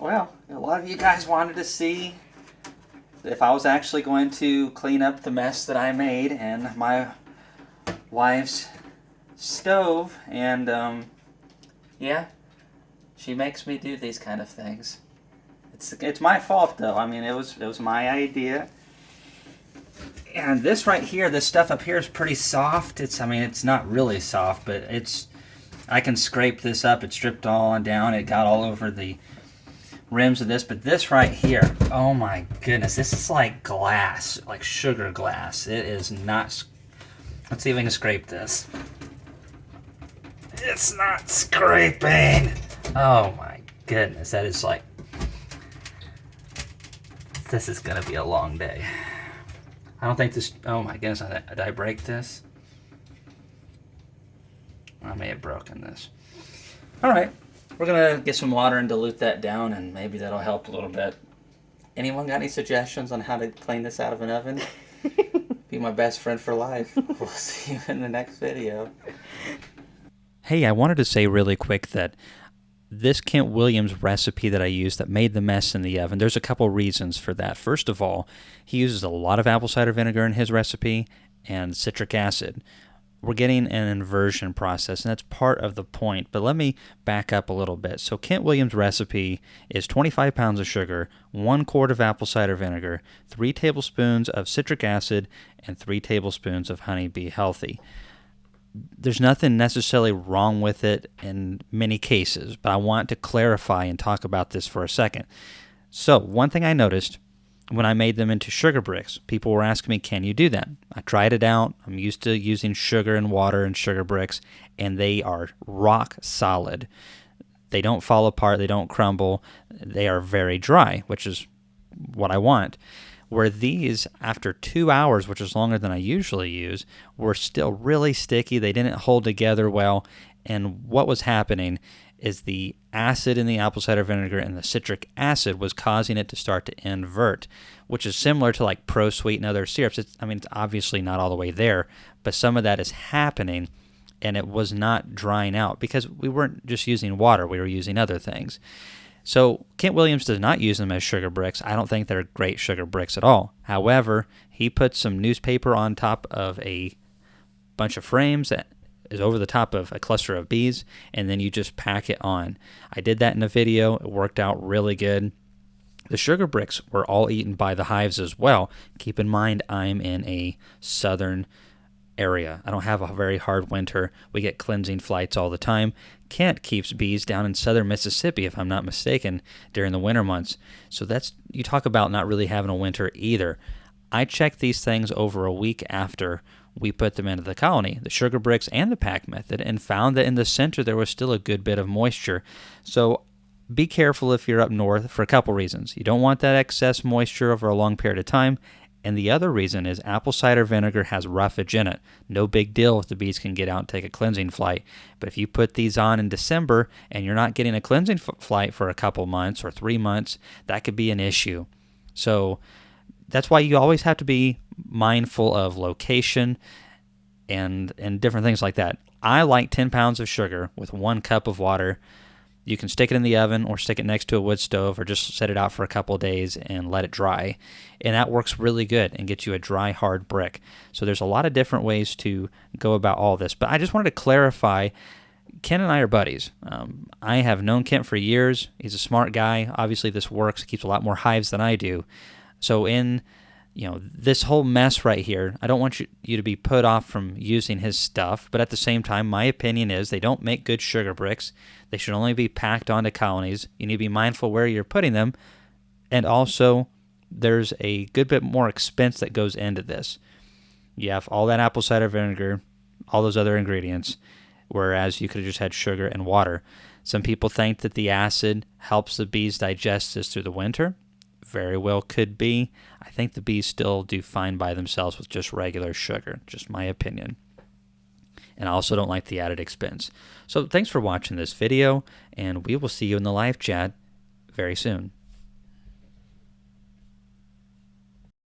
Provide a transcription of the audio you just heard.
Well, a lot of you guys wanted to see if I was actually going to clean up the mess that I made in my wife's stove, and yeah, she makes me do these kind of things. It's my fault though. I mean, it was my idea. And this right here, this stuff up here is pretty soft. It's not really soft, but I can scrape this up. It stripped all on down. It got all over the rims of this, but this right here, oh my goodness, this is like glass, like sugar glass. It is not. Let's see if we can scrape this. It's not scraping. Oh my goodness, that is like, this is gonna be a long day. I don't think this, oh my goodness, did I break this? I may have broken this. All right. We're going to get some water and dilute that down, and maybe that'll help a little bit. Anyone got any suggestions on how to clean this out of an oven? Be my best friend for life. We'll see you in the next video. Hey, I wanted to say really quick that this Kent Williams recipe that I used that made the mess in the oven, there's a couple reasons for that. First of all, he uses a lot of apple cider vinegar in his recipe and citric acid. We're getting an inversion process, and that's part of the point. But let me back up a little bit. So Kent Williams' recipe is 25 pounds of sugar, 1 quart of apple cider vinegar, 3 tablespoons of citric acid, and 3 tablespoons of Honey Bee Healthy. There's nothing necessarily wrong with it in many cases, but I want to clarify and talk about this for a second. So one thing I noticed when I made them into sugar bricks, people were asking me, can you do that? I tried it out. I'm used to using sugar and water and sugar bricks, and they are rock solid. They don't fall apart. They don't crumble. They are very dry, which is what I want. Where these, after 2 hours, which is longer than I usually use, were still really sticky. They didn't hold together well, and what was happening is the acid in the apple cider vinegar and the citric acid was causing it to start to invert, which is similar to like ProSweet and other syrups. It's obviously not all the way there, but some of that is happening, and it was not drying out because we weren't just using water, we were using other things. So Kent Williams does not use them as sugar bricks. I don't think they're great sugar bricks at all. However, he put some newspaper on top of a bunch of frames that is over the top of a cluster of bees, and then you just pack it on. I did that in a video. It worked out really good. The sugar bricks were all eaten by the hives as well. Keep in mind, I'm in a southern area. I don't have a very hard winter. We get cleansing flights all the time. Kent keeps bees down in southern Mississippi, if I'm not mistaken, during the winter months. So that's, you talk about not really having a winter either. I checked these things over a week after we put them into the colony, the sugar bricks and the pack method, and found that in the center there was still a good bit of moisture. So be careful if you're up north for a couple reasons. You don't want that excess moisture over a long period of time, and the other reason is apple cider vinegar has roughage in it. No big deal if the bees can get out and take a cleansing flight, but if you put these on in December and you're not getting a cleansing flight for a couple months or 3 months, that could be an issue. So that's why you always have to be mindful of location and different things like that. I like 10 pounds of sugar with 1 cup of water. You can stick it in the oven or stick it next to a wood stove or just set it out for a couple of days and let it dry. And that works really good and gets you a dry, hard brick. So there's a lot of different ways to go about all this. But I just wanted to clarify, Kent and I are buddies. I have known Kent for years. He's a smart guy. Obviously this works. He keeps a lot more hives than I do. So in this whole mess right here, I don't want you to be put off from using his stuff, but at the same time, my opinion is they don't make good sugar bricks. They should only be packed onto colonies. You need to be mindful where you're putting them, and also there's a good bit more expense that goes into this. You have all that apple cider vinegar, all those other ingredients, whereas you could have just had sugar and water. Some people think that the acid helps the bees digest this through the winter. Very well could be. I think the bees still do fine by themselves with just regular sugar, just my opinion. And I also don't like the added expense. So thanks for watching this video, and we will see you in the live chat very soon.